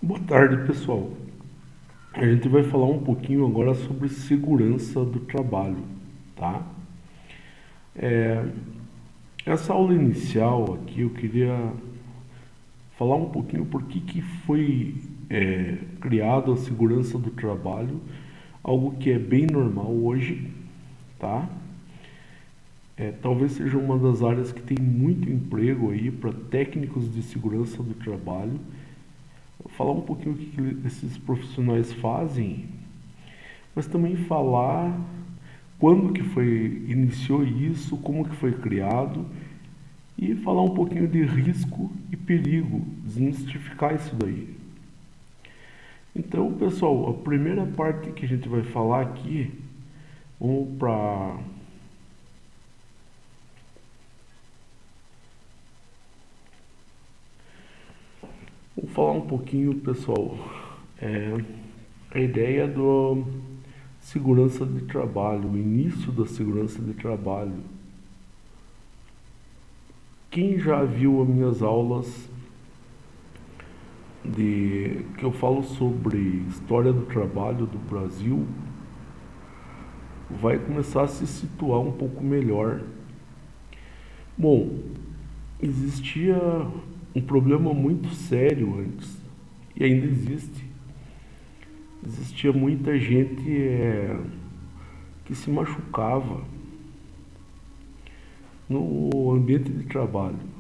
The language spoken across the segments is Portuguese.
Boa tarde, pessoal. A gente vai falar um pouquinho agora sobre segurança do trabalho, tá? Essa aula inicial aqui eu queria falar um pouquinho por que foi criado a segurança do trabalho, algo que é bem normal hoje, tá? Talvez seja uma das áreas que tem muito emprego aí para técnicos de segurança do trabalho. Vou falar um pouquinho o que esses profissionais fazem, mas também falar quando que iniciou isso, como que foi criado e falar um pouquinho de risco e perigo, desmistificar isso daí. Então, pessoal, a primeira parte que a gente vai falar aqui, vamos para vamos falar um pouquinho, pessoal, a ideia do segurança de trabalho, o início da segurança de trabalho. Quem já viu as minhas aulas que eu falo sobre história do trabalho do Brasil, vai começar a se situar um pouco melhor. Bom, existia um problema muito sério antes, e ainda existe. Existia muita gente que se machucava no ambiente de trabalho.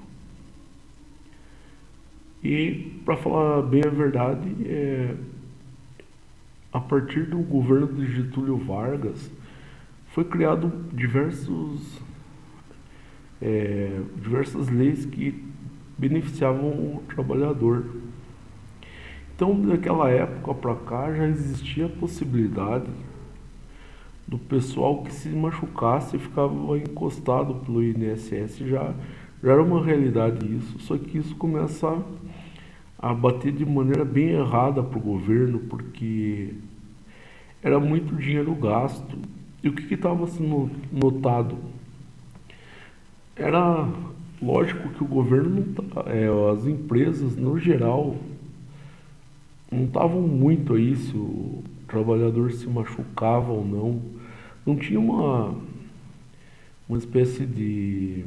E, para falar bem a verdade, a partir do governo de Getúlio Vargas, foi criado diversas leis que beneficiavam o trabalhador. Então, daquela época para cá, já existia a possibilidade do pessoal que se machucasse e ficava encostado pelo INSS, já era uma realidade isso. Só que isso começa a bater de maneira bem errada para o governo, porque era muito dinheiro gasto. E o que estava sendo notado? Era lógico que o governo, as empresas no geral, não estavam muito aí se o trabalhador se machucava ou não. Não tinha uma espécie de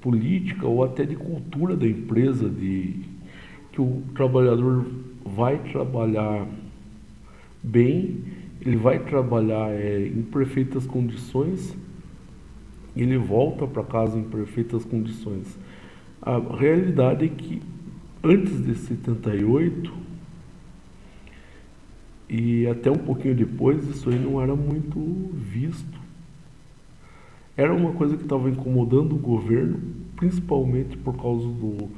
política ou até de cultura da empresa de que o trabalhador vai trabalhar bem, ele vai trabalhar em perfeitas condições e ele volta para casa em perfeitas condições. A realidade é que antes de 78 e até um pouquinho depois, isso aí não era muito visto. Era uma coisa que estava incomodando o governo, principalmente por causa do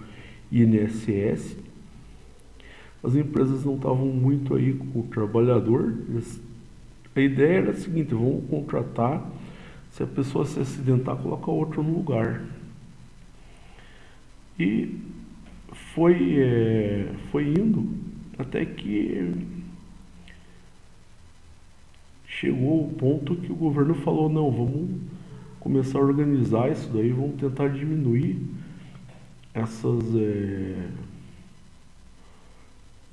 INSS. As empresas não estavam muito aí com o trabalhador. A ideia era a seguinte: vamos contratar, se a pessoa se acidentar, coloca outro no lugar. E foi indo até que chegou o ponto que o governo falou: não, vamos começar a organizar isso daí, vamos tentar diminuir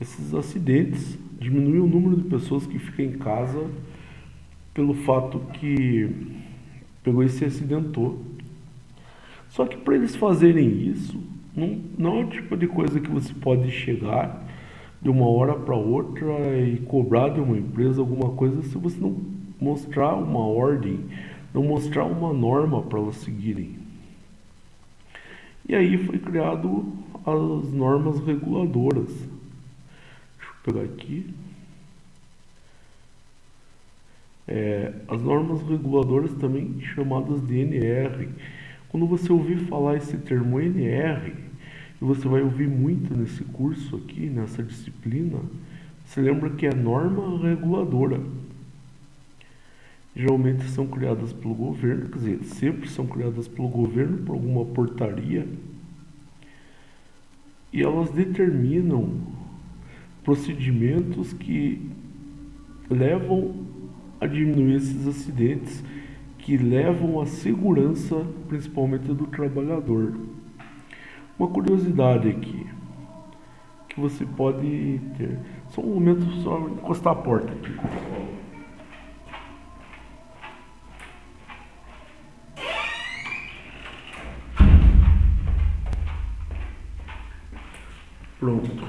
esses acidentes, diminuir o número de pessoas que ficam em casa pelo fato que pegou e se acidentou. Só que para eles fazerem isso, não é o tipo de coisa que você pode chegar de uma hora para outra e cobrar de uma empresa alguma coisa se você não mostrar uma ordem, não mostrar uma norma para elas seguirem. E aí foi criado as normas reguladoras. Deixa eu pegar aqui. As normas reguladoras, também chamadas de NR. Quando você ouvir falar esse termo NR, e você vai ouvir muito nesse curso aqui, nessa disciplina, você lembra que é norma reguladora. Geralmente são criadas pelo governo, quer dizer, sempre são criadas pelo governo por alguma portaria, e elas determinam procedimentos que levam a diminuir esses acidentes, que levam à segurança, principalmente do trabalhador. Uma curiosidade aqui: que você pode ter. Só um momento, só encostar a porta aqui. Pronto.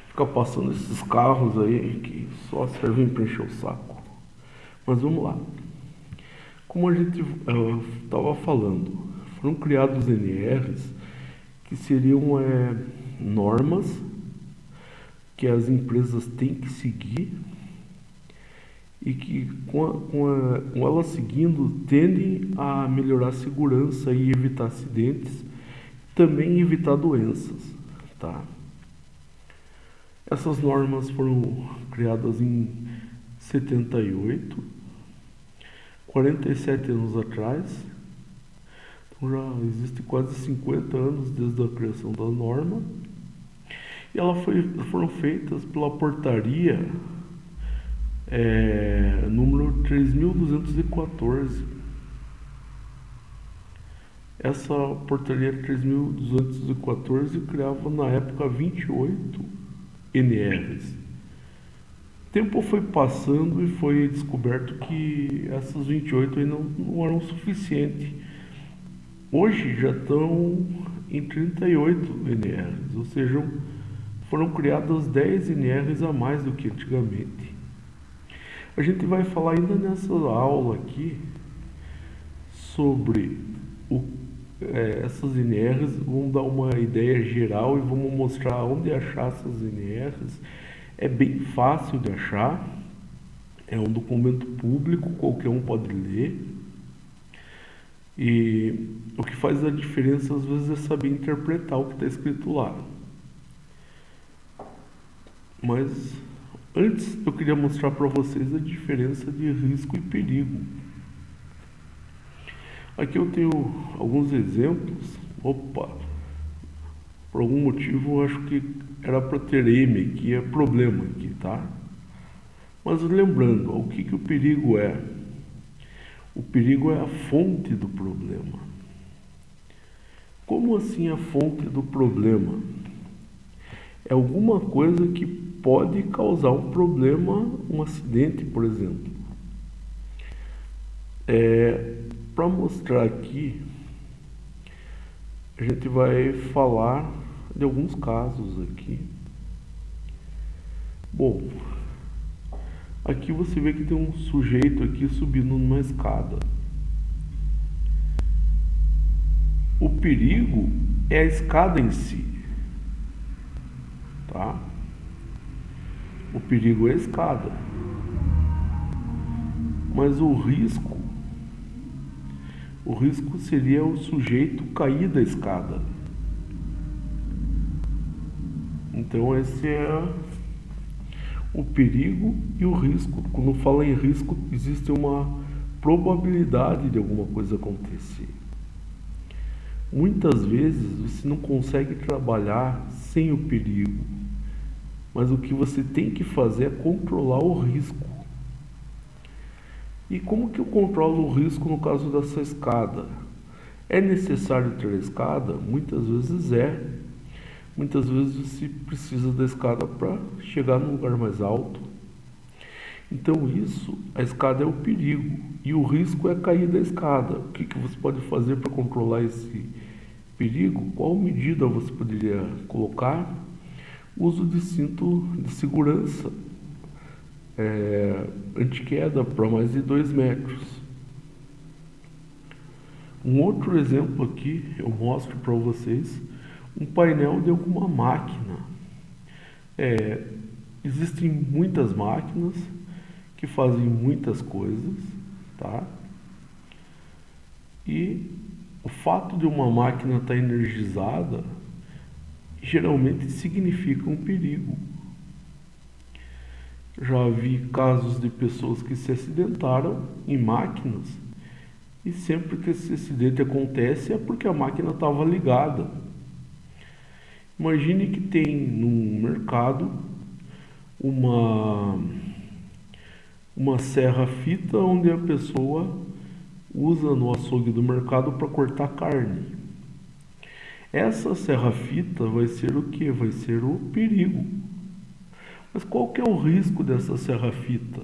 Fica passando esses carros aí que só servem para encher o saco. Mas vamos lá. Como a gente estava falando, foram criados NRs que seriam normas que as empresas têm que seguir e que com elas seguindo tendem a melhorar a segurança e evitar acidentes, também evitar doenças, tá? Essas normas foram criadas em 78, 47 anos atrás. Então já existe quase 50 anos desde a criação da norma. E elas foram feitas pela portaria número 3.214. Essa portaria 3.214 criava na época 28 NRs. O tempo foi passando e foi descoberto que essas 28 aí não eram suficientes. Hoje já estão em 38 NRs, ou seja, foram criadas 10 NRs a mais do que antigamente. A gente vai falar ainda nessa aula aqui sobre essas NRs, vamos dar uma ideia geral e vamos mostrar onde achar essas NRs. É bem fácil de achar, é um documento público, qualquer um pode ler. E o que faz a diferença às vezes é saber interpretar o que está escrito lá. Mas antes eu queria mostrar para vocês a diferença de risco e perigo. Aqui eu tenho alguns exemplos. Opa, por algum motivo eu acho que era para ter M, que é problema aqui, tá? Mas lembrando, o que o perigo é? O perigo é a fonte do problema. Como assim a fonte do problema? É alguma coisa que pode causar um problema, um acidente, por exemplo. Para mostrar aqui, a gente vai falar de alguns casos aqui. Bom, aqui você vê que tem um sujeito aqui subindo numa escada. O perigo é a escada em si, tá? O perigo é a escada. Mas o risco seria o sujeito cair da escada. Então esse é o perigo e o risco. Quando fala em risco, existe uma probabilidade de alguma coisa acontecer. Muitas vezes você não consegue trabalhar sem o perigo, mas o que você tem que fazer é controlar o risco. E como que eu controlo o risco no caso dessa escada? É necessário ter a escada? Muitas vezes é. Muitas vezes você precisa da escada para chegar num lugar mais alto. Então a escada é o perigo e o risco é cair da escada. O que você pode fazer para controlar esse perigo? Qual medida você poderia colocar? Uso de cinto de segurança anti-queda para mais de 2 metros. Um outro exemplo aqui, eu mostro para vocês um painel de alguma máquina. Existem muitas máquinas que fazem muitas coisas, tá? E o fato de uma máquina estar energizada geralmente significa um perigo. Já vi casos de pessoas que se acidentaram em máquinas e sempre que esse acidente acontece é porque a máquina estava ligada. Imagine que tem no mercado uma serra-fita onde a pessoa usa no açougue do mercado para cortar carne. Essa serra-fita vai ser o que? Vai ser o perigo. Mas qual que é o risco dessa serra-fita?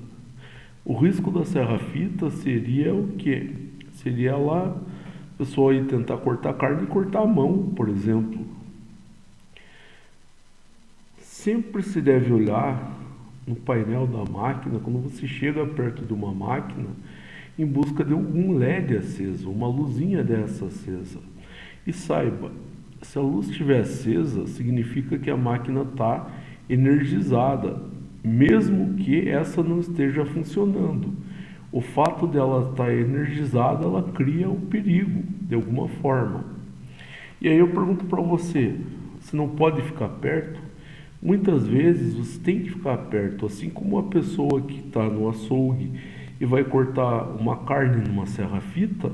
O risco da serra-fita seria o quê? Seria lá a pessoa ir tentar cortar carne e cortar a mão, por exemplo. Sempre se deve olhar no painel da máquina, quando você chega perto de uma máquina, em busca de algum LED aceso, uma luzinha dessa acesa. E saiba, se a luz estiver acesa, significa que a máquina está energizada, mesmo que essa não esteja funcionando. O fato dela estar energizada, ela cria um perigo, de alguma forma. E aí eu pergunto para você, você não pode ficar perto? Muitas vezes você tem que ficar perto, assim como a pessoa que está no açougue e vai cortar uma carne numa serra-fita,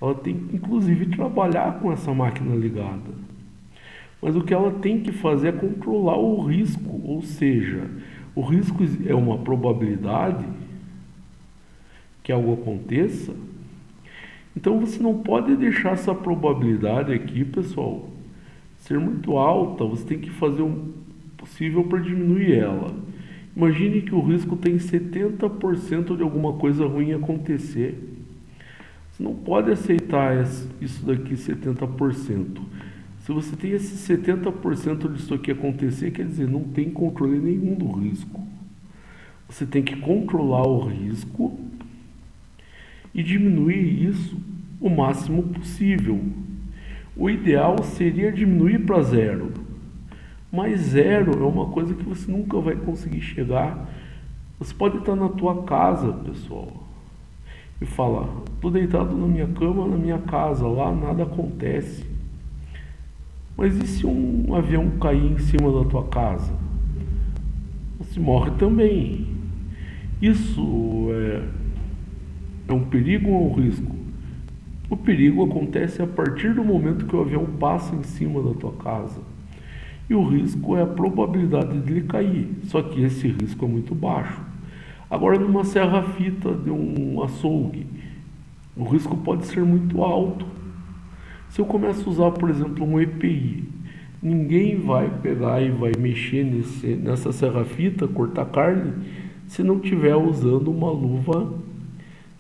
ela tem que inclusive trabalhar com essa máquina ligada. Mas o que ela tem que fazer é controlar o risco, ou seja, o risco é uma probabilidade que algo aconteça. Então você não pode deixar essa probabilidade aqui, pessoal, ser muito alta. Você tem que fazer o possível para diminuir ela. Imagine que o risco tem 70% de alguma coisa ruim acontecer. Você não pode aceitar isso daqui 70%. Se você tem esse 70% disso aqui acontecer, quer dizer, não tem controle nenhum do risco. Você tem que controlar o risco e diminuir isso o máximo possível. O ideal seria diminuir para zero. Mas zero é uma coisa que você nunca vai conseguir chegar. Você pode estar na tua casa, pessoal, e falar, estou deitado na minha cama, na minha casa, lá nada acontece. Mas e se um avião cair em cima da tua casa? Você morre também. Isso é um perigo ou um risco? O perigo acontece a partir do momento que o avião passa em cima da tua casa. E o risco é a probabilidade de ele cair, só que esse risco é muito baixo. Agora, numa serra-fita de um açougue, o risco pode ser muito alto. Se eu começo a usar, por exemplo, um EPI, ninguém vai pegar e vai mexer nessa serra-fita, cortar carne, se não estiver usando uma luva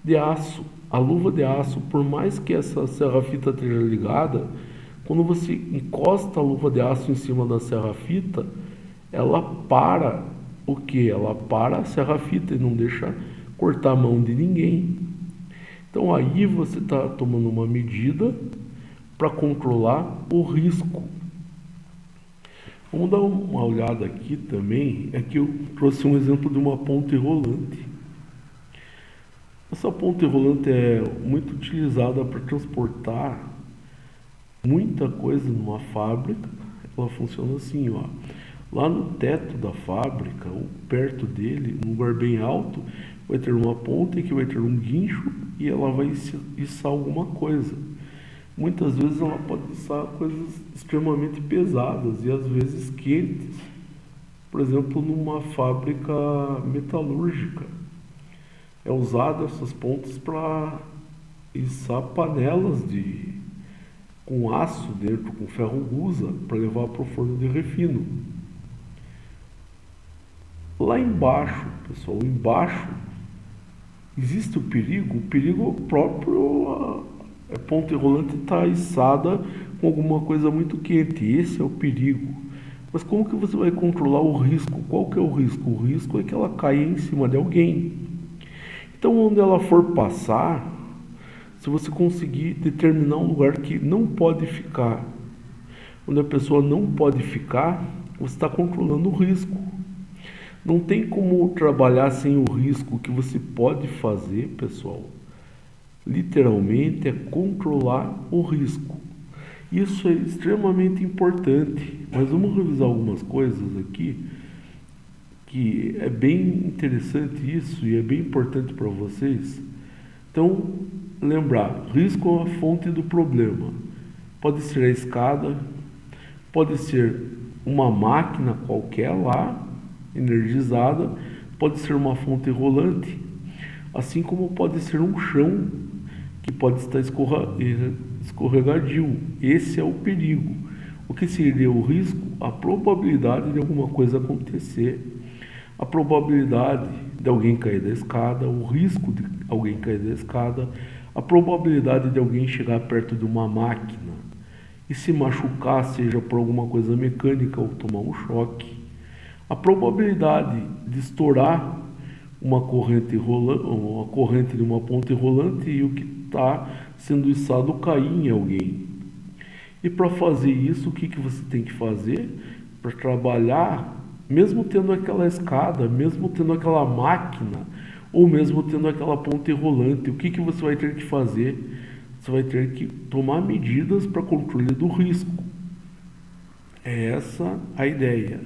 de aço. A luva de aço, por mais que essa serra-fita esteja ligada, quando você encosta a luva de aço em cima da serra-fita, ela para o que? Ela para a serra-fita e não deixa cortar a mão de ninguém. Então aí você está tomando uma medida para controlar o risco. Vamos dar uma olhada aqui também. Aqui eu trouxe um exemplo de uma ponte rolante. Essa ponte rolante é muito utilizada para transportar muita coisa numa fábrica. Ela funciona assim, ó. Lá no teto da fábrica, ou perto dele, num lugar bem alto, vai ter uma ponte que vai ter um guincho e ela vai içar alguma coisa. Muitas vezes ela pode içar coisas extremamente pesadas e às vezes quentes. Por exemplo, numa fábrica metalúrgica, é usada essas pontes para içar panelas com aço dentro, com ferro gusa, para levar para o forno de refino. Lá embaixo, pessoal, embaixo existe o perigo próprio, a ponte rolante está içada com alguma coisa muito quente. Esse é o perigo. Mas como que você vai controlar o risco? Qual que é o risco? O risco é que ela caia em cima de alguém. Então, onde ela for passar, se você conseguir determinar um lugar que não pode ficar, onde a pessoa não pode ficar, você está controlando o risco. Não tem como trabalhar sem o risco. O que você pode fazer, pessoal, literalmente é controlar o risco. Isso é extremamente importante. Mas vamos revisar algumas coisas aqui, que é bem interessante isso e é bem importante para vocês. Então, lembrar, risco é uma fonte do problema. Pode ser a escada, pode ser uma máquina qualquer lá, energizada, pode ser uma fonte rolante, assim como pode ser um chão que pode estar escorregadio. Esse é o perigo. O que seria o risco? A probabilidade de alguma coisa acontecer, a probabilidade de alguém cair da escada, o risco de alguém cair da escada, a probabilidade de alguém chegar perto de uma máquina e se machucar, seja por alguma coisa mecânica ou tomar um choque, a probabilidade de estourar uma corrente de uma ponte rolante e o que está sendo içado cair em alguém. E para fazer isso, o que você tem que fazer? Para trabalhar, mesmo tendo aquela escada, mesmo tendo aquela máquina, ou mesmo tendo aquela ponte rolante, o que você vai ter que fazer? Você vai ter que tomar medidas para controle do risco. É essa a ideia.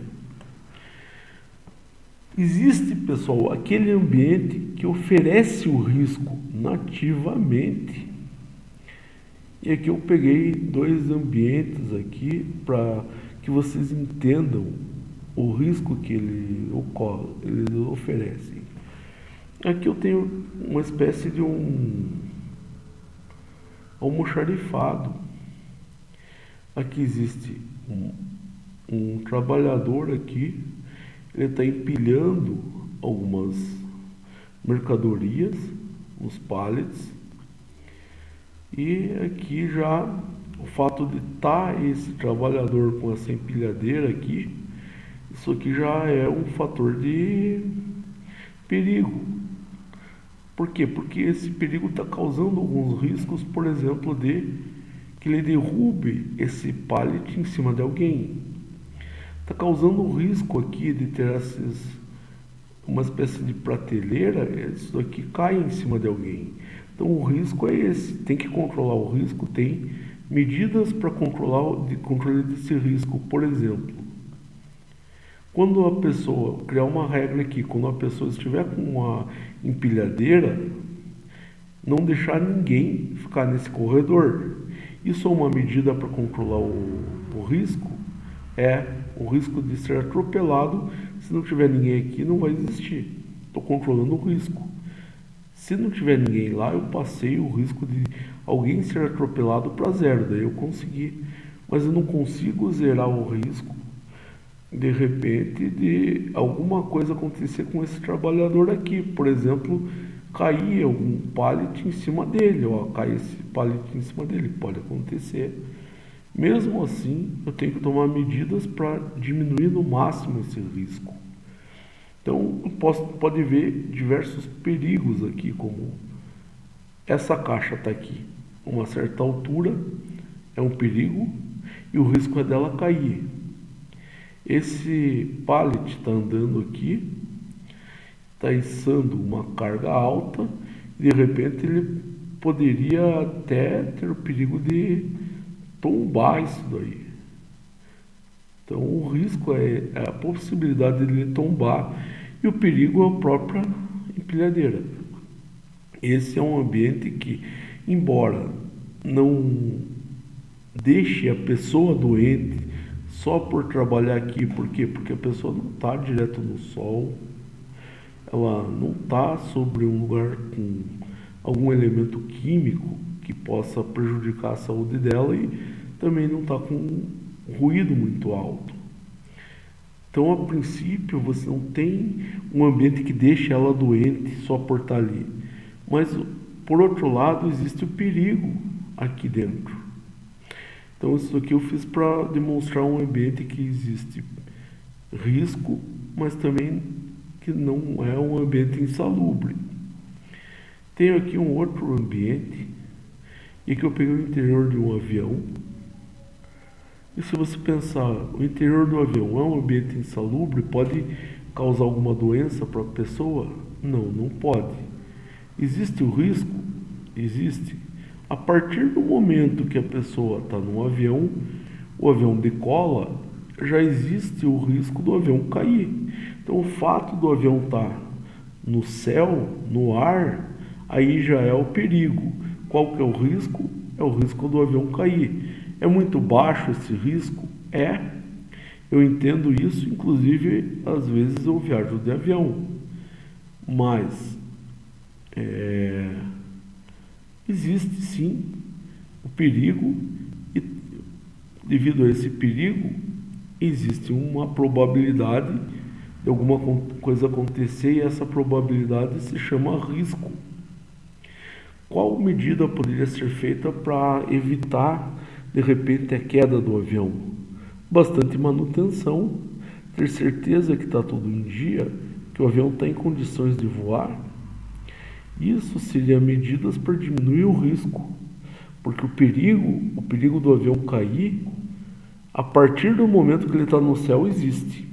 Existe, pessoal, aquele ambiente que oferece o risco nativamente. E aqui eu peguei dois ambientes aqui para que vocês entendam o risco que eles oferecem. Aqui eu tenho uma espécie de um almoxarifado. Aqui existe um trabalhador aqui, ele está empilhando algumas mercadorias, uns pallets, e aqui já o fato de estar esse trabalhador com essa empilhadeira aqui, isso aqui já é um fator de perigo. Por quê? Porque esse perigo está causando alguns riscos, por exemplo, de que ele derrube esse pallet em cima de alguém. Está causando um risco aqui de ter uma espécie de prateleira, isso aqui cai em cima de alguém. Então o risco é esse, tem que controlar o risco, tem medidas para controle desse risco. Por exemplo, quando a pessoa, criar uma regra aqui, quando a pessoa estiver com uma empilhadeira, não deixar ninguém ficar nesse corredor. Isso é uma medida para controlar o risco? É, o risco de ser atropelado, se não tiver ninguém aqui, não vai existir. Estou controlando o risco. Se não tiver ninguém lá, eu passei o risco de alguém ser atropelado para zero, daí eu consegui. Mas eu não consigo zerar o risco, de repente, de alguma coisa acontecer com esse trabalhador aqui. Por exemplo, cair algum pallet em cima dele, cair esse pallet em cima dele, pode acontecer. Mesmo assim, eu tenho que tomar medidas para diminuir no máximo esse risco. Então, pode ver diversos perigos aqui, como essa caixa está aqui, uma certa altura, é um perigo, e o risco é dela cair. Esse pallet está andando aqui, está içando uma carga alta, e de repente ele poderia até ter o perigo de tombar isso daí. Então o risco é a possibilidade de ele tombar e o perigo é a própria empilhadeira. Esse é um ambiente que, embora não deixe a pessoa doente só por trabalhar aqui, por quê? Porque a pessoa não está direto no sol, ela não está sobre um lugar com algum elemento químico que possa prejudicar a saúde dela e também não está com ruído muito alto. Então, a princípio, você não tem um ambiente que deixe ela doente só por estar ali. Mas, por outro lado, existe o perigo aqui dentro. Então, isso aqui eu fiz para demonstrar um ambiente que existe risco, mas também que não é um ambiente insalubre. Tenho aqui um outro ambiente, e que eu peguei o interior de um avião. E se você pensar, o interior do avião é um ambiente insalubre, pode causar alguma doença para a pessoa? Não, não pode. Existe o risco? Existe. A partir do momento que a pessoa está no avião, o avião decola, já existe o risco do avião cair. Então o fato do avião estar no céu, no ar, aí já é o perigo. Qual que é o risco? É o risco do avião cair. É muito baixo esse risco? É. Eu entendo isso, inclusive, às vezes eu viajo de avião. Mas existe sim o o perigo e, devido a esse perigo, existe uma probabilidade de alguma coisa acontecer e essa probabilidade se chama risco. Qual medida poderia ser feita para evitar, de repente, a queda do avião? Bastante manutenção, ter certeza que está tudo em dia, que o avião está em condições de voar. Isso seria medidas para diminuir o risco, porque o perigo do avião cair, a partir do momento que ele está no céu, existe.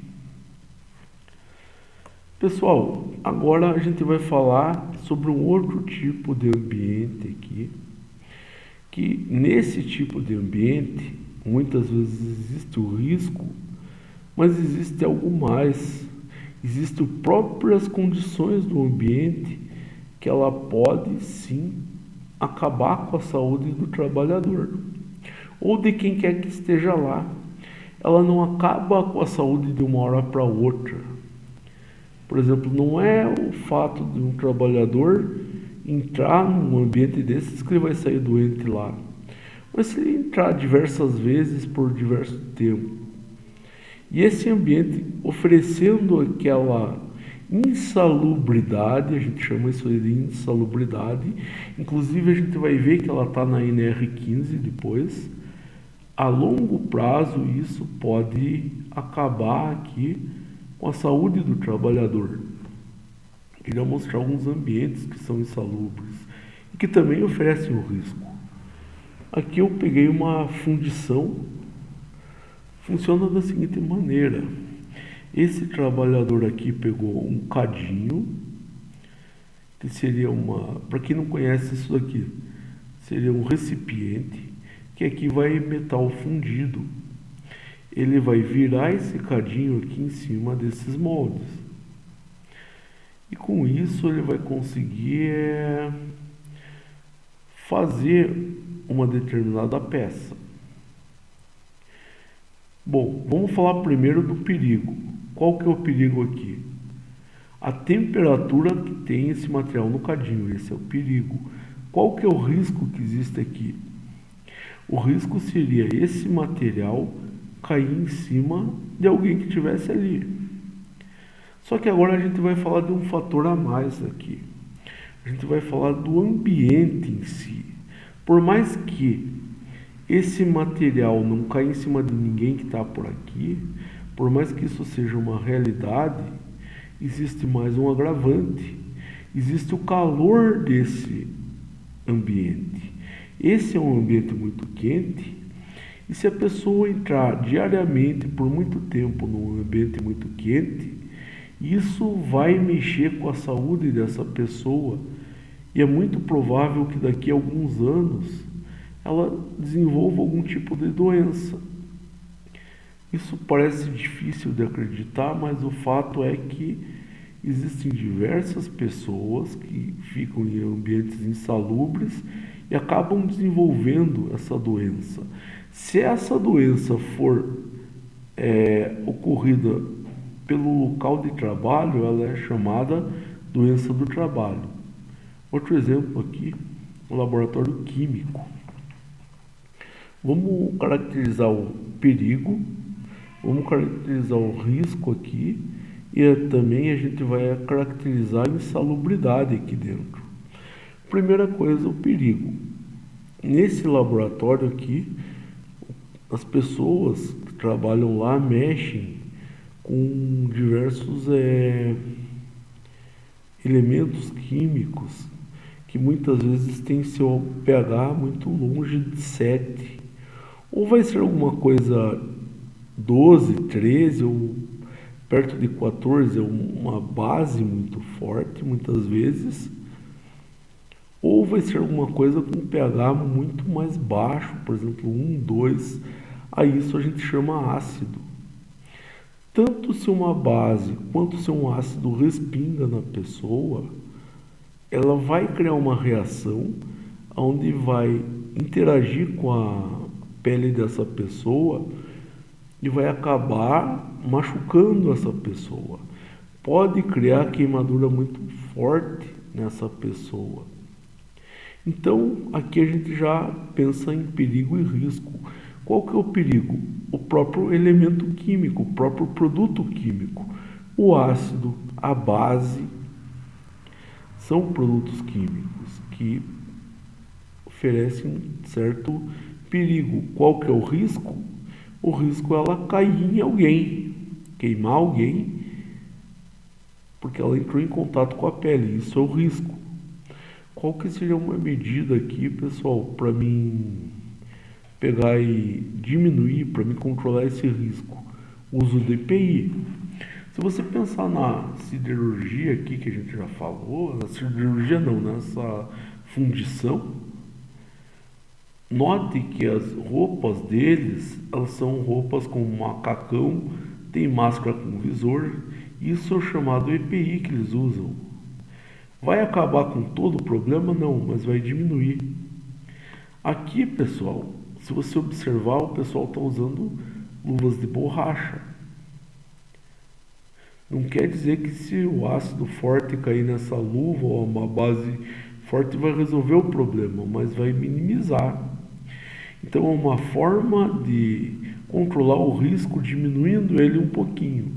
Pessoal, agora a gente vai falar sobre um outro tipo de ambiente aqui, que nesse tipo de ambiente, muitas vezes existe o risco, mas existe algo mais. Existem próprias condições do ambiente que ela pode sim acabar com a saúde do trabalhador ou de quem quer que esteja lá. Ela não acaba com a saúde de uma hora para outra. Por exemplo, não é o fato de um trabalhador entrar num ambiente desses que ele vai sair doente lá. Mas se ele entrar diversas vezes por diverso tempo, e esse ambiente oferecendo aquela insalubridade, a gente chama isso de insalubridade, inclusive a gente vai ver que ela está na NR15 depois, a longo prazo isso pode acabar aqui com a saúde do trabalhador. Queria mostrar alguns ambientes que são insalubres e que também oferecem o risco. Aqui eu peguei uma fundição, funciona da seguinte maneira. Esse trabalhador aqui pegou um cadinho, que seria para quem não conhece isso daqui, seria um recipiente, que aqui vai metal fundido. Ele vai virar esse cadinho aqui em cima desses moldes. E com isso ele vai conseguir fazer uma determinada peça. Bom, vamos falar primeiro do perigo. Qual que é o perigo aqui? A temperatura que tem esse material no cadinho, esse é o perigo. Qual que é o risco que existe aqui? O risco seria esse material cair em cima de alguém que estivesse ali. Só que agora a gente vai falar de um fator a mais aqui. A gente vai falar do ambiente em si. Por mais que esse material não caia em cima de ninguém que está por aqui, por mais que isso seja uma realidade, existe mais um agravante. Existe o calor desse ambiente. Esse é um ambiente muito quente. E se a pessoa entrar diariamente por muito tempo num ambiente muito quente, isso vai mexer com a saúde dessa pessoa e é muito provável que daqui a alguns anos ela desenvolva algum tipo de doença. Isso parece difícil de acreditar, mas o fato é que existem diversas pessoas que ficam em ambientes insalubres e acabam desenvolvendo essa doença. Se essa doença for ocorrida pelo local de trabalho, ela é chamada doença do trabalho. Outro exemplo aqui, o laboratório químico. Vamos caracterizar o perigo, vamos caracterizar o risco aqui e também a gente vai caracterizar a insalubridade aqui dentro. Primeira coisa, o perigo. Nesse laboratório aqui, as pessoas que trabalham lá mexem com diversos elementos químicos que muitas vezes têm seu pH muito longe de 7. Ou vai ser alguma coisa 12, 13 ou perto de 14, é uma base muito forte muitas vezes. Ou vai ser alguma coisa com pH muito mais baixo, por exemplo 1, 2, a isso a gente chama ácido. Tanto se uma base quanto se um ácido respinga na pessoa, ela vai criar uma reação onde vai interagir com a pele dessa pessoa e vai acabar machucando essa pessoa. Pode criar queimadura muito forte nessa pessoa. Então, aqui a gente já pensa em perigo e risco. Qual que é o perigo? O próprio elemento químico, o próprio produto químico. O ácido, a base, são produtos químicos que oferecem certo perigo. Qual que é o risco? O risco é ela cair em alguém, queimar alguém, porque ela entrou em contato com a pele. Isso é o risco. Qual que seria uma medida aqui, pessoal, para mim pegar e diminuir, para mim controlar esse risco? Uso de EPI. Se você pensar na siderurgia aqui que a gente já falou, na siderurgia não, nessa fundição, note que as roupas deles, elas são roupas com macacão, tem máscara com visor, isso é o chamado EPI que eles usam. Vai acabar com todo o problema? Não, mas vai diminuir. Aqui, pessoal, se você observar, o pessoal está usando luvas de borracha. Não quer dizer que se o ácido forte cair nessa luva ou uma base forte vai resolver o problema, mas vai minimizar. Então é uma forma de controlar o risco diminuindo ele um pouquinho.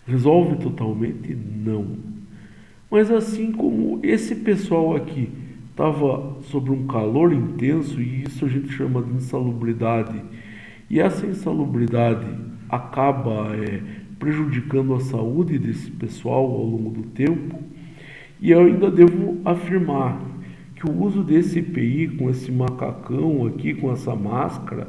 Resolve totalmente? Não. Mas assim como esse pessoal aqui estava sob um calor intenso, e isso a gente chama de insalubridade, e essa insalubridade acaba prejudicando a saúde desse pessoal ao longo do tempo, e eu ainda devo afirmar que o uso desse EPI com esse macacão aqui, com essa máscara,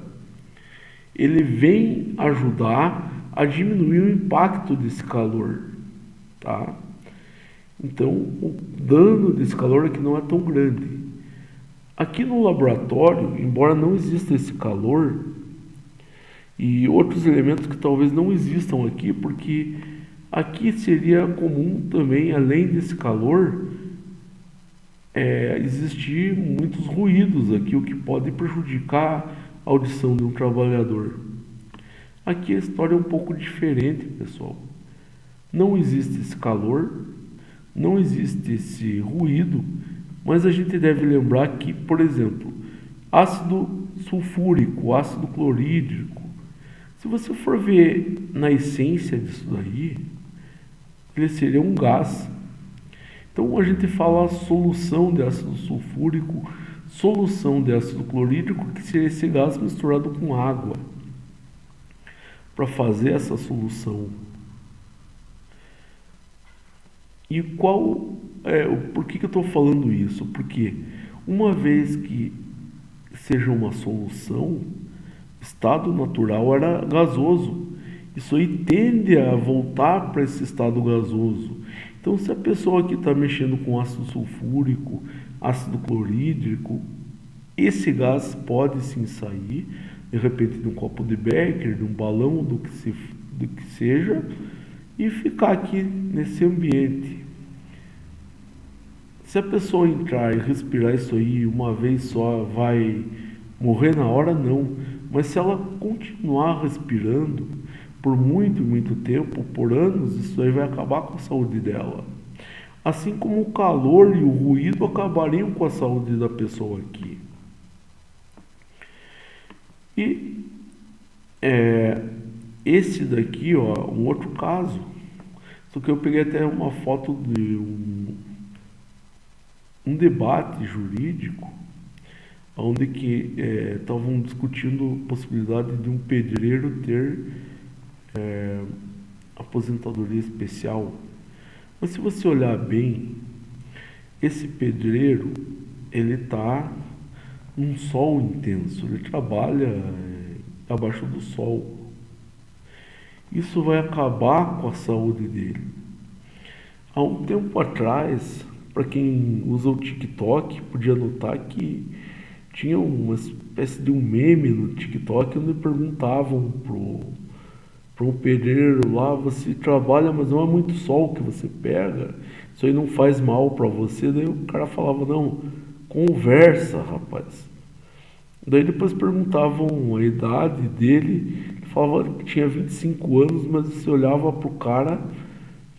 ele vem ajudar a diminuir o impacto desse calor, tá? Então, o dano desse calor aqui não é tão grande. Aqui no laboratório, embora não exista esse calor e outros elementos que talvez não existam aqui, porque aqui seria comum também, além desse calor, existir muitos ruídos aqui, o que pode prejudicar a audição de um trabalhador. Aqui a história é um pouco diferente, pessoal. Não existe esse calor, não existe esse ruído, mas a gente deve lembrar que, por exemplo, ácido sulfúrico, ácido clorídrico, se você for ver na essência disso daí, ele seria um gás. Então a gente fala solução de ácido sulfúrico, solução de ácido clorídrico, que seria esse gás misturado com água, para fazer essa solução. E por que eu estou falando isso? Porque uma vez que seja uma solução, estado natural era gasoso. Isso aí tende a voltar para esse estado gasoso. Então, se a pessoa aqui está mexendo com ácido sulfúrico, ácido clorídrico, esse gás pode sim sair, de repente, de um copo de Becker, de um balão, do que seja, e ficar aqui nesse ambiente. Se a pessoa entrar e respirar isso aí uma vez só, vai morrer na hora? Não. Mas se ela continuar respirando por muito, muito tempo, por anos, isso aí vai acabar com a saúde dela. Assim como o calor e o ruído acabariam com a saúde da pessoa aqui. E esse daqui, ó, um outro caso. Só que eu peguei até uma foto de um debate jurídico onde que estavam discutindo a possibilidade de um pedreiro ter aposentadoria especial. Mas se você olhar bem, esse pedreiro, ele está num sol intenso, ele trabalha abaixo do sol. Isso vai acabar com a saúde dele. Há um tempo atrás, para quem usa o TikTok, podia notar que tinha uma espécie de um meme no TikTok onde perguntavam pro pedreiro lá: você trabalha, mas não é muito sol que você pega, isso aí não faz mal para você? Daí o cara falava: não, conversa, rapaz. Daí depois perguntavam a idade dele, ele falava que tinha 25 anos, mas você olhava pro cara,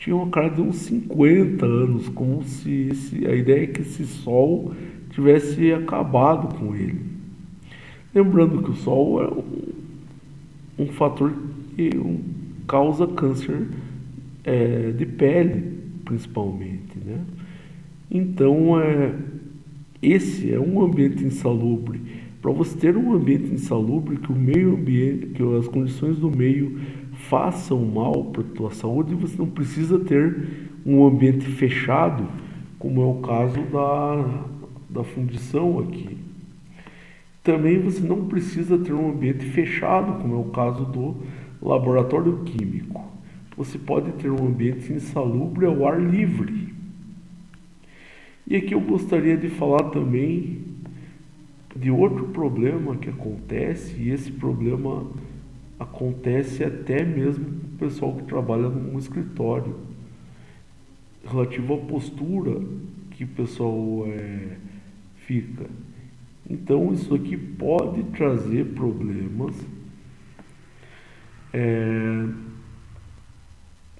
tinha uma cara de uns 50 anos, como se a ideia é que esse Sol tivesse acabado com ele. Lembrando que o Sol é um fator que causa câncer de pele, principalmente, né? Então, esse é um ambiente insalubre. Para você ter um ambiente insalubre, que o meio ambiente, que as condições do meio façam mal para a tua saúde, você não precisa ter um ambiente fechado, como é o caso da fundição aqui. Também você não precisa ter um ambiente fechado, como é o caso do laboratório químico. Você pode ter um ambiente insalubre ao ar livre. E aqui eu gostaria de falar também de outro problema que acontece, e esse problema acontece até mesmo com o pessoal que trabalha num escritório, relativo à postura que o pessoal fica. Então isso aqui pode trazer problemas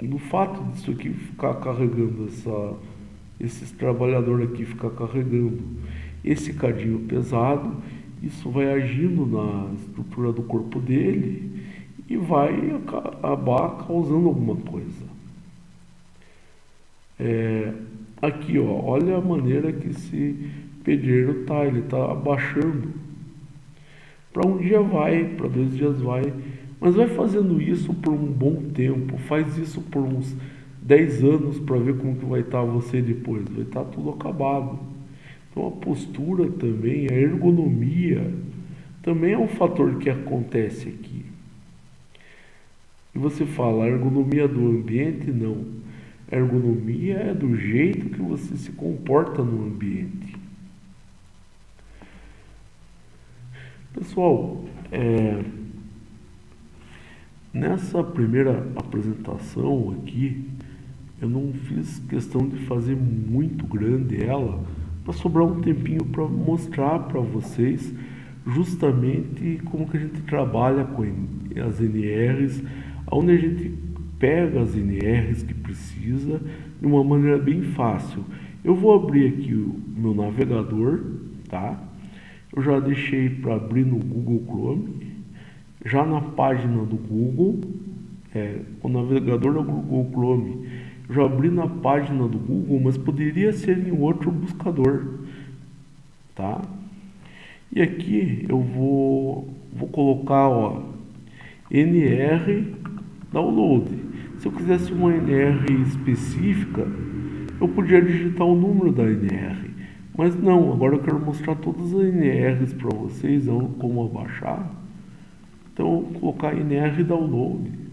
no fato disso aqui ficar carregando esses trabalhadores aqui ficar carregando esse cadinho pesado, isso vai agindo na estrutura do corpo dele e vai acabar causando alguma coisa. Aqui, ó, olha a maneira que esse pedreiro tá, ele tá abaixando. Para um dia vai, para 2 dias vai, mas vai fazendo isso por um bom tempo, faz isso por uns 10 anos para ver como que vai estar você depois, vai estar tudo acabado. Então a postura também, a ergonomia, também é um fator que acontece aqui. E você fala, a ergonomia do ambiente? Não. A ergonomia é do jeito que você se comporta no ambiente. Pessoal, nessa primeira apresentação aqui, eu não fiz questão de fazer muito grande ela, para sobrar um tempinho para mostrar para vocês justamente como que a gente trabalha com as NRs, onde a gente pega as NRs que precisa de uma maneira bem fácil. Eu vou abrir aqui o meu navegador, tá? Eu já deixei para abrir no Google Chrome, já na página do Google, o navegador do Google Chrome, eu já abri na página do Google, mas poderia ser em outro buscador, tá? E aqui eu vou colocar, ó, NR Download. Se eu quisesse uma NR específica, eu podia digitar o número da NR, mas não, agora eu quero mostrar todas as NRs para vocês, como abaixar. Então eu vou colocar NR Download.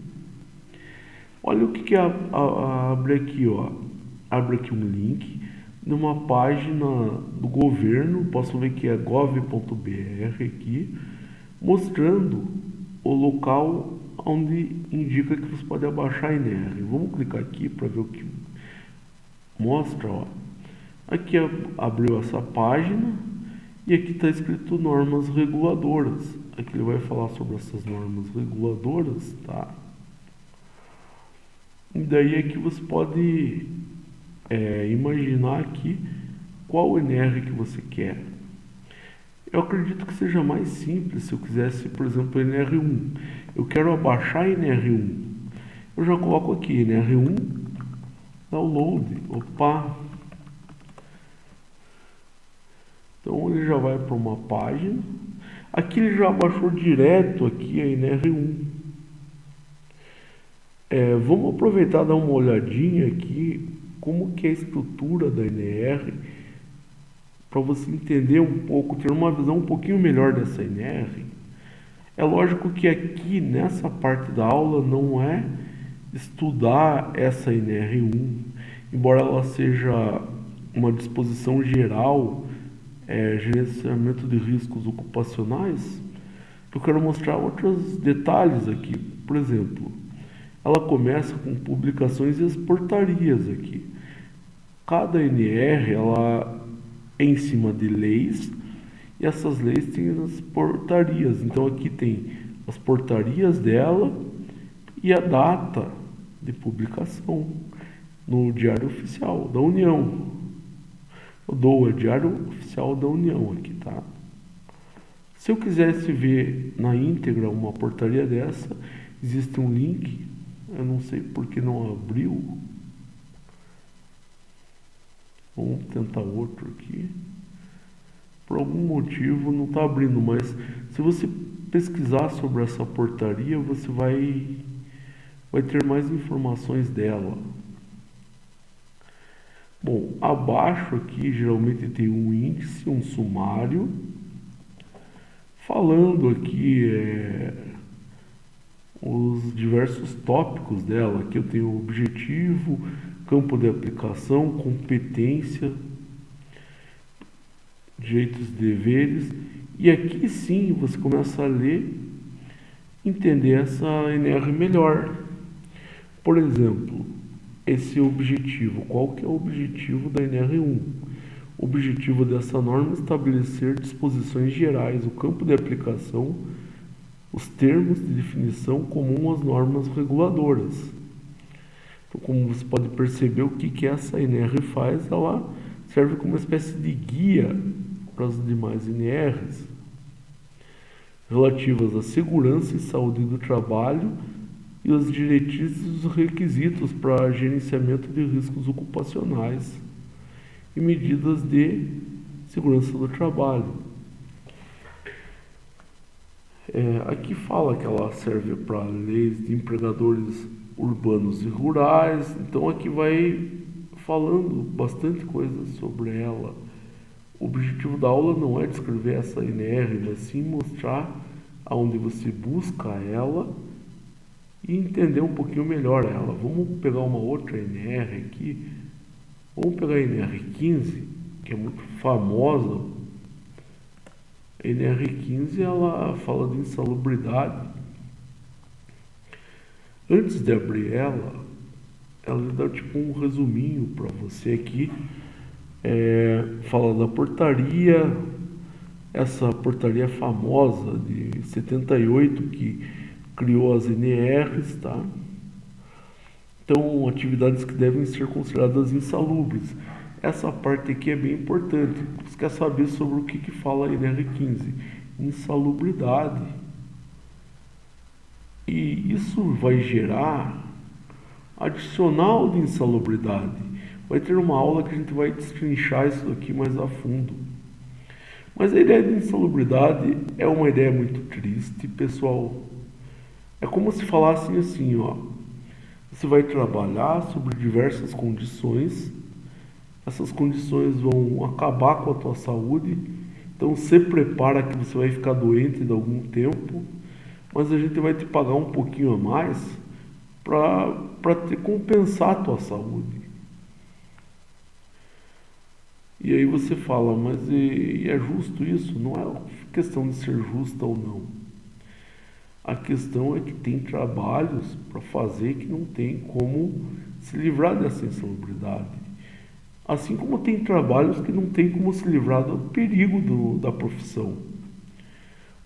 Olha o que abre aqui, ó. Abre aqui um link numa página do governo, posso ver que é gov.br aqui, mostrando o local onde indica que você pode abaixar a NR. Vamos clicar aqui para ver o que mostra, ó. Aqui abriu essa página e aqui está escrito normas reguladoras. Aqui ele vai falar sobre essas normas reguladoras, tá? E daí aqui você pode imaginar aqui qual NR que você quer. Eu acredito que seja mais simples se eu quisesse, por exemplo, NR1. Eu quero abaixar NR1. Eu já coloco aqui NR1 Download. Opa! Então ele já vai para uma página. Aqui ele já baixou direto aqui a NR1. Vamos aproveitar e dar uma olhadinha aqui como que é a estrutura da NR, para você entender um pouco, ter uma visão um pouquinho melhor dessa NR. É lógico que aqui nessa parte da aula não é estudar essa NR1, embora ela seja uma disposição geral, gerenciamento de riscos ocupacionais. Eu quero mostrar outros detalhes aqui. Por exemplo, ela começa com publicações e as portarias aqui. Cada NR ela é em cima de leis, e essas leis têm as portarias. Então aqui tem as portarias dela e a data de publicação. no Diário Oficial da União. Eu dou o Diário Oficial da União aqui, tá? Se eu quisesse ver na íntegra uma portaria dessa, existe um link. Eu não sei porque não abriu. Vamos tentar outro aqui. Por algum motivo não está abrindo, mas se você pesquisar sobre essa portaria, você vai ter mais informações dela. Bom, abaixo aqui geralmente tem um índice, um sumário, falando aqui os diversos tópicos dela. Aqui eu tenho objetivo, campo de aplicação, competência, direitos e deveres, e aqui sim você começa a ler, entender essa NR melhor. Por exemplo, esse objetivo, qual que é o objetivo da NR1? O objetivo dessa norma é estabelecer disposições gerais, o campo de aplicação, os termos de definição comum às normas reguladoras. Então, como você pode perceber, o que essa NR faz, ela serve como uma espécie de guia para as demais NRs relativas à segurança e saúde do trabalho e as diretrizes e os requisitos para gerenciamento de riscos ocupacionais e medidas de segurança do trabalho. Aqui fala que ela serve para leis de empregadores urbanos e rurais, então aqui vai falando bastante coisa sobre ela. O objetivo da aula não é descrever essa NR, mas sim mostrar aonde você busca ela e entender um pouquinho melhor ela. Vamos pegar uma outra NR aqui. Vamos pegar a NR15, que é muito famosa. A NR15 ela fala de insalubridade. Antes de abrir ela dá tipo um resuminho para você aqui. Fala da portaria, essa portaria famosa de 78 que criou as NRs, tá? Então, atividades que devem ser consideradas insalubres. Essa parte aqui é bem importante. Você quer saber sobre o que fala a NR15? Insalubridade. E isso vai gerar adicional de insalubridade. Vai ter uma aula que a gente vai destrinchar isso aqui mais a fundo. Mas a ideia de insalubridade é uma ideia muito triste, pessoal. É como se falassem assim, ó. Você vai trabalhar sobre diversas condições. Essas condições vão acabar com a tua saúde. Então se prepara que você vai ficar doente de algum tempo. Mas a gente vai te pagar um pouquinho a mais para te compensar a tua saúde. E aí você fala, mas é justo isso? Não é questão de ser justa ou não. A questão é que tem trabalhos para fazer que não tem como se livrar dessa insalubridade. Assim como tem trabalhos que não tem como se livrar do perigo da profissão.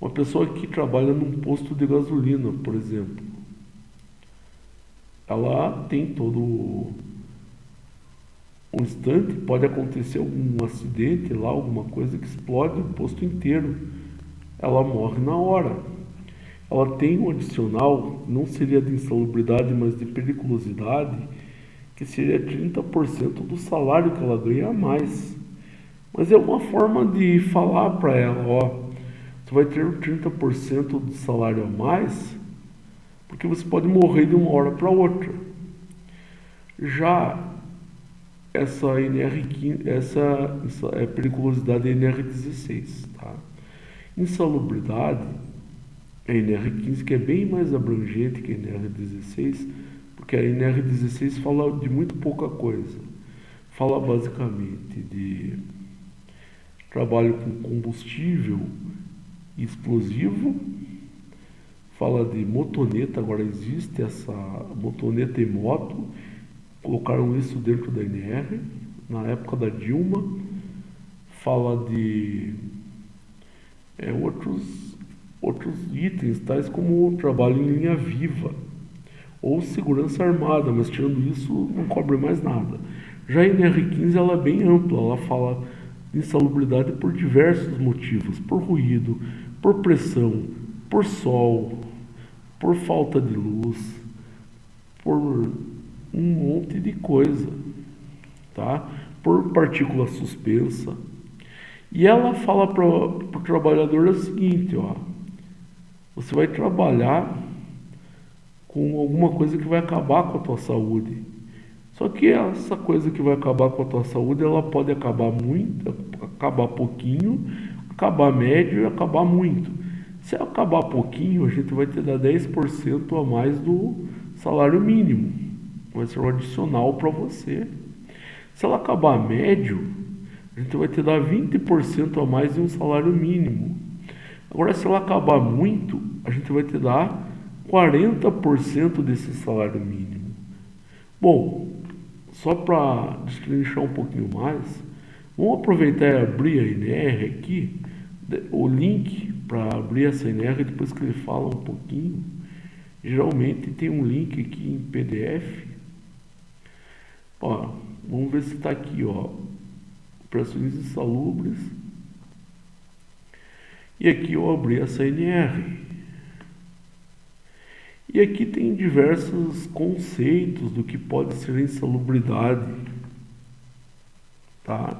Uma pessoa que trabalha num posto de gasolina, por exemplo, ela tem todo um instante, pode acontecer algum acidente lá, alguma coisa que explode o posto inteiro. Ela morre na hora. Ela tem um adicional, não seria de insalubridade, mas de periculosidade, que seria 30% do salário que ela ganha a mais. Mas é uma forma de falar para ela, ó, você vai ter 30% do salário a mais, porque você pode morrer de uma hora para outra. Já essa NR15, essa é periculosidade é NR16, tá? Insalubridade é NR15, que é bem mais abrangente que a NR16, porque a NR16 fala de muito pouca coisa. Fala basicamente de trabalho com combustível explosivo, fala de motoneta, agora existe essa motoneta e moto, colocaram isso dentro da NR, na época da Dilma, fala de outros itens, tais como o trabalho em linha viva, ou segurança armada, mas tirando isso não cobre mais nada. Já a NR15 ela é bem ampla, ela fala de insalubridade por diversos motivos, por ruído, por pressão, por sol, por falta de luz, por um monte de coisa, tá? Por partícula suspensa. E ela fala para o trabalhador o seguinte, ó, você vai trabalhar com alguma coisa que vai acabar com a tua saúde. Só que essa coisa que vai acabar com a tua saúde, ela pode acabar muito, acabar pouquinho, acabar médio e acabar muito. Se acabar pouquinho, a gente vai te dar 10% a mais do salário mínimo. Vai ser um adicional para você. Se ela acabar médio, a gente vai te dar 20% a mais de um salário mínimo. Agora, se ela acabar muito, a gente vai te dar 40% desse salário mínimo. Bom, só para destrinchar um pouquinho mais, vamos aproveitar e abrir a NR aqui, o link para abrir essa NR, depois que ele fala um pouquinho. Geralmente tem um link aqui em PDF. Ó, vamos ver se está aqui, ó, operações insalubres. E aqui eu abri essa NR. E aqui tem diversos conceitos do que pode ser insalubridade, tá?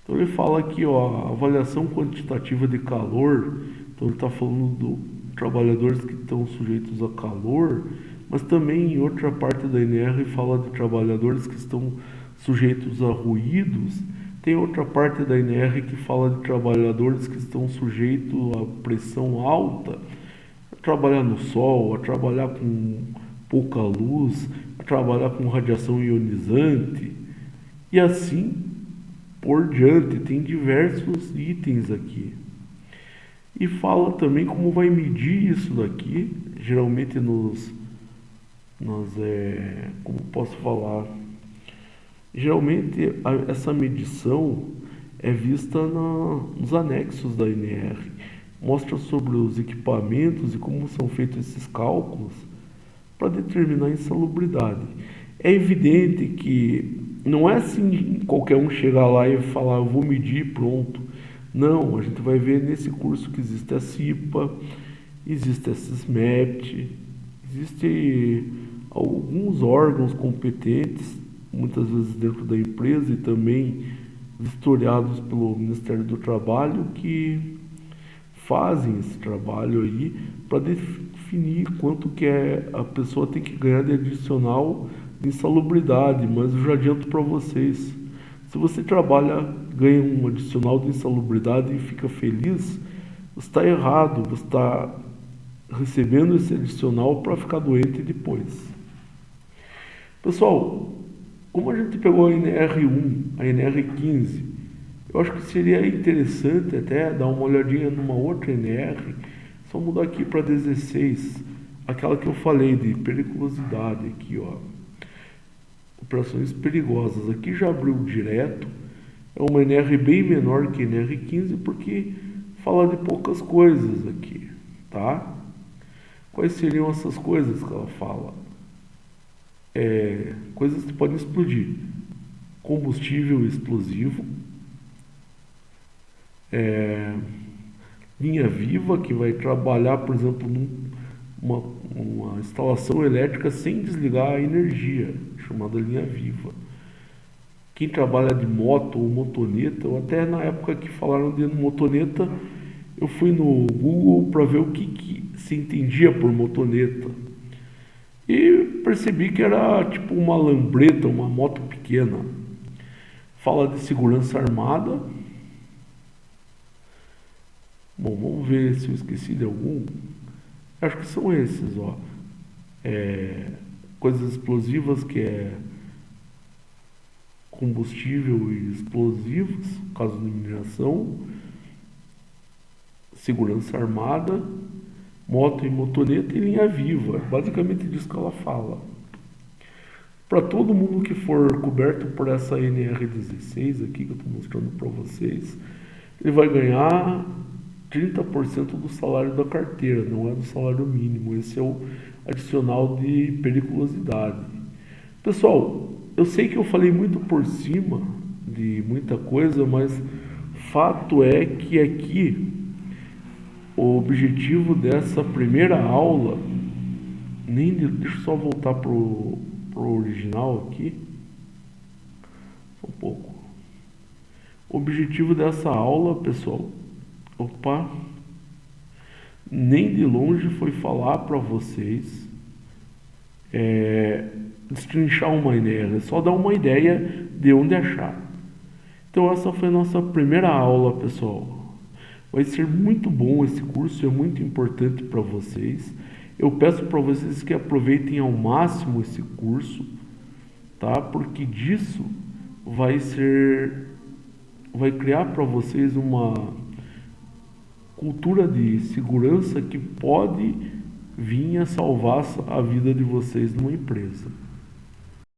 Então ele fala aqui, ó, avaliação quantitativa de calor. Então ele está falando de trabalhadores que estão sujeitos a calor, mas também em outra parte da NR fala de trabalhadores que estão sujeitos a ruídos. Tem outra parte da NR que fala de trabalhadores que estão sujeitos a pressão alta, a trabalhar no sol, a trabalhar com pouca luz, a trabalhar com radiação ionizante e assim por diante. Tem diversos itens aqui. E fala também como vai medir isso daqui, geralmente como posso falar, geralmente essa medição é vista nos anexos da NR. Mostra sobre os equipamentos e como são feitos esses cálculos para determinar a insalubridade. É evidente que não é assim qualquer um chegar lá e falar, eu vou medir e pronto. Não, a gente vai ver nesse curso que existe a CIPA, existe a SISMEPT, existem alguns órgãos competentes, muitas vezes dentro da empresa e também vistoriados pelo Ministério do Trabalho, que fazem esse trabalho aí para definir quanto que a pessoa tem que ganhar de adicional de insalubridade. Mas eu já adianto para vocês, se você trabalha, ganha um adicional de insalubridade e fica feliz, você está errado, você está recebendo esse adicional para ficar doente depois. Pessoal, como a gente pegou a NR1, a NR15, eu acho que seria interessante até dar uma olhadinha numa outra NR, só mudar aqui para 16, aquela que eu falei de periculosidade aqui, ó. Operações perigosas. Aqui já abriu direto, é uma NR bem menor que a NR15 porque fala de poucas coisas aqui, tá? Quais seriam essas coisas que ela fala? Coisas que podem explodir: combustível explosivo, linha viva, que vai trabalhar, por exemplo, numa instalação elétrica sem desligar a energia, chamada linha viva. Quem trabalha de moto ou motoneta, ou até na época que falaram de motoneta, eu fui no Google para ver o que se entendia por motoneta. E percebi que era tipo uma lambreta, uma moto pequena. Fala de segurança armada. Bom, vamos ver se eu esqueci de algum. Acho que são esses, ó. Coisas explosivas, que é combustível e explosivos, caso de mineração. Segurança armada, moto e motoneta e linha viva. Basicamente disso que ela fala. Para todo mundo que for coberto por essa NR16 aqui, que eu estou mostrando para vocês, ele vai ganhar 30% do salário da carteira, não é do salário mínimo. Esse é o adicional de periculosidade. Pessoal, eu sei que eu falei muito por cima de muita coisa, mas fato é que aqui o objetivo dessa primeira aula, deixa eu só voltar pro original aqui, só um pouco. O objetivo dessa aula, pessoal, nem de longe foi falar para vocês destrinchar uma ideia, é só dar uma ideia de onde achar. Então essa foi a nossa primeira aula, pessoal. Vai ser muito bom esse curso, é muito importante para vocês. Eu peço para vocês que aproveitem ao máximo esse curso, tá? Porque disso vai criar para vocês uma cultura de segurança que pode vir a salvar a vida de vocês numa empresa.